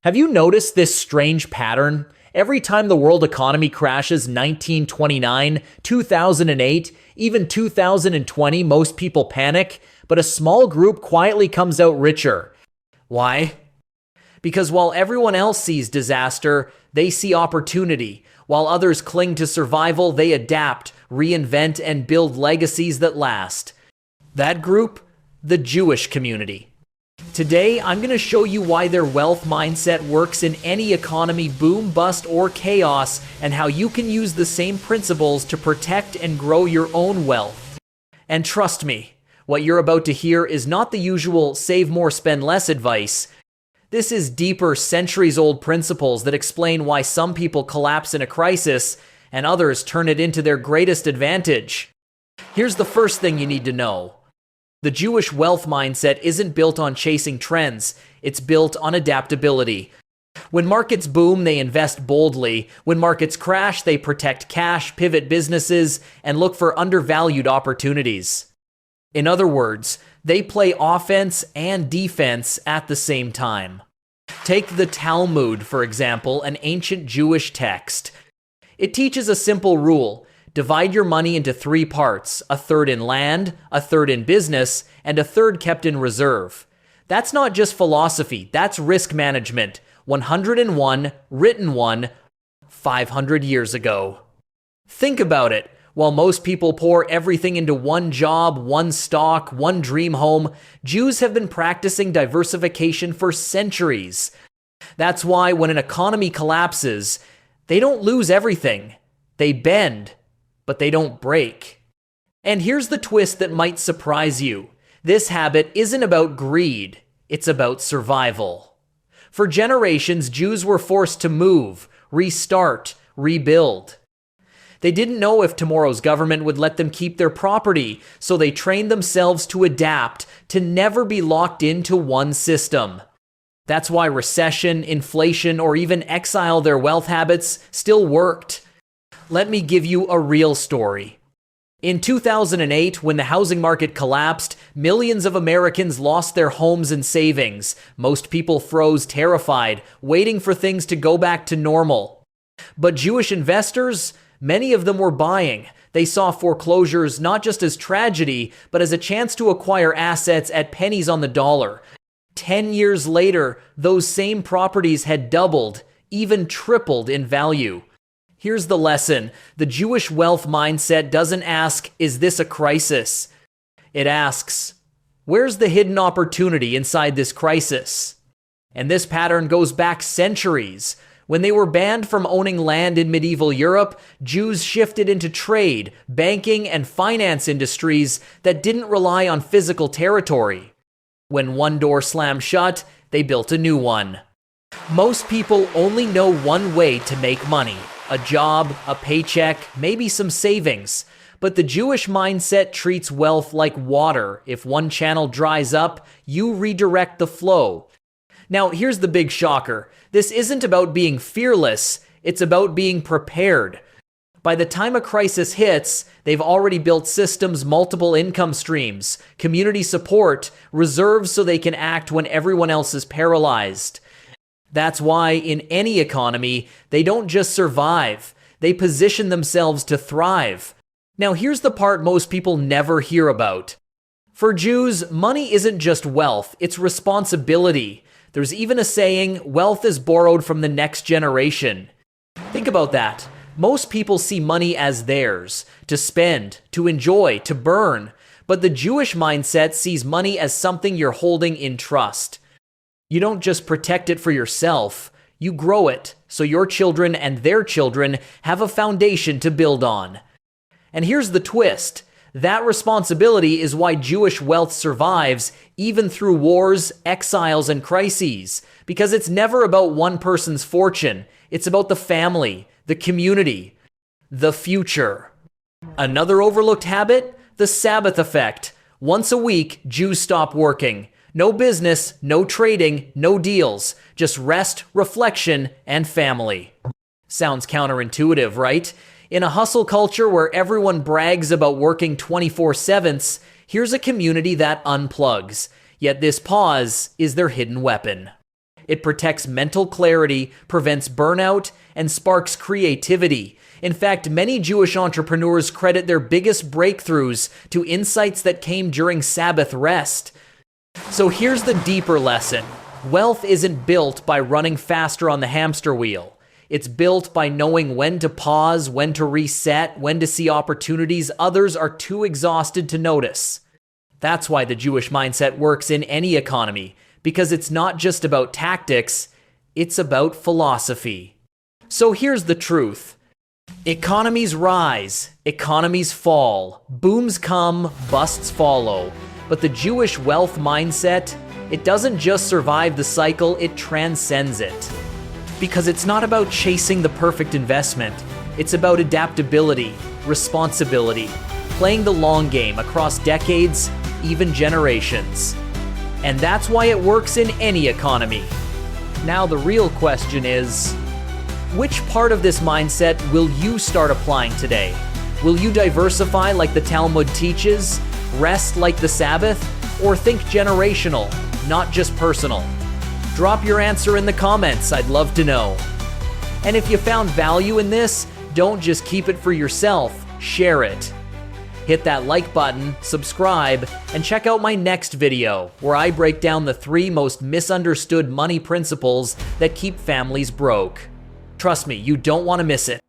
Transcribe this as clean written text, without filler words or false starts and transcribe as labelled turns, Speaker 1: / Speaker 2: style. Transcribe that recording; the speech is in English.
Speaker 1: Have you noticed this strange pattern? Every time the world economy crashes 1929, 2008, even 2020, most people panic, but a small group quietly comes out richer. Why? Because while everyone else sees disaster, they see opportunity. While others cling to survival, they adapt, reinvent, and build legacies that last. That group? The Jewish community. Today, I'm going to show you why their wealth mindset works in any economy, boom, bust, or chaos, and how you can use the same principles to protect and grow your own wealth. And trust me, what you're about to hear is not the usual save more, spend less advice. This is deeper, centuries-old principles that explain why some people collapse in a crisis and others turn it into their greatest advantage. Here's the first thing you need to know. The Jewish wealth mindset isn't built on chasing trends, it's built on adaptability. When markets boom, they invest boldly. When markets crash, they protect cash, pivot businesses, and look for undervalued opportunities. In other words, they play offense and defense at the same time. Take the Talmud, for example, an ancient Jewish text. It teaches a simple rule. Divide your money into three parts, a third in land, a third in business, and a third kept in reserve. That's not just philosophy, that's risk management. 101, written 500 years ago. Think about it. While most people pour everything into one job, one stock, one dream home, Jews have been practicing diversification for centuries. That's why when an economy collapses, they don't lose everything. They bend. But they don't break. And here's the twist that might surprise you. This habit isn't about greed, it's about survival. For generations, Jews were forced to move, restart, rebuild. They didn't know if tomorrow's government would let them keep their property, so they trained themselves to adapt, to never be locked into one system. That's why recession, inflation, or even exile their wealth habits still worked. Let me give you a real story. In 2008, when the housing market collapsed, millions of Americans lost their homes and savings. Most people froze terrified, waiting for things to go back to normal. But Jewish investors, many of them were buying. They saw foreclosures not just as tragedy, but as a chance to acquire assets at pennies on the dollar. 10 years later, those same properties had doubled, even tripled in value. Here's the lesson. The Jewish wealth mindset doesn't ask, is this a crisis? It asks, where's the hidden opportunity inside this crisis? And this pattern goes back centuries. When they were banned from owning land in medieval Europe, Jews shifted into trade, banking, and finance industries that didn't rely on physical territory. When one door slammed shut, they built a new one. Most people only know one way to make money. A job, a paycheck, maybe some savings. But the Jewish mindset treats wealth like water. If one channel dries up, you redirect the flow. Now, here's the big shocker. This isn't about being fearless, it's about being prepared. By the time a crisis hits, they've already built systems, multiple income streams, community support, reserves so they can act when everyone else is paralyzed. That's why in any economy, they don't just survive, they position themselves to thrive. Now here's the part most people never hear about. For Jews, money isn't just wealth, it's responsibility. There's even a saying, wealth is borrowed from the next generation. Think about that. Most people see money as theirs, to spend, to enjoy, to burn. But the Jewish mindset sees money as something you're holding in trust. You don't just protect it for yourself, you grow it so your children and their children have a foundation to build on. And here's the twist. That responsibility is why Jewish wealth survives even through wars, exiles, and crises. Because it's never about one person's fortune. It's about the family, the community, the future. Another overlooked habit? The Sabbath Effect. Once a week, Jews stop working. No business, no trading, no deals. Just rest, reflection, and family. Sounds counterintuitive, right? In a hustle culture where everyone brags about working 24/7, here's a community that unplugs. Yet this pause is their hidden weapon. It protects mental clarity, prevents burnout, and sparks creativity. In fact, many Jewish entrepreneurs credit their biggest breakthroughs to insights that came during Sabbath rest. So here's the deeper lesson. Wealth isn't built by running faster on the hamster wheel. It's built by knowing when to pause, when to reset, when to see opportunities others are too exhausted to notice. That's why the Jewish mindset works in any economy, because it's not just about tactics, it's about philosophy. So here's the truth. Economies rise, economies fall, booms come, busts follow. But the Jewish wealth mindset, it doesn't just survive the cycle, it transcends it. Because it's not about chasing the perfect investment, it's about adaptability, responsibility, playing the long game across decades, even generations. And that's why it works in any economy. Now the real question is, which part of this mindset will you start applying today? Will you diversify like the Talmud teaches, rest like the Sabbath, or think generational, not just personal? Drop your answer in the comments, I'd love to know. And if you found value in this, don't just keep it for yourself, share it. Hit that like button, subscribe, and check out my next video, where I break down the 3 most misunderstood money principles that keep families broke. Trust me, you don't want to miss it.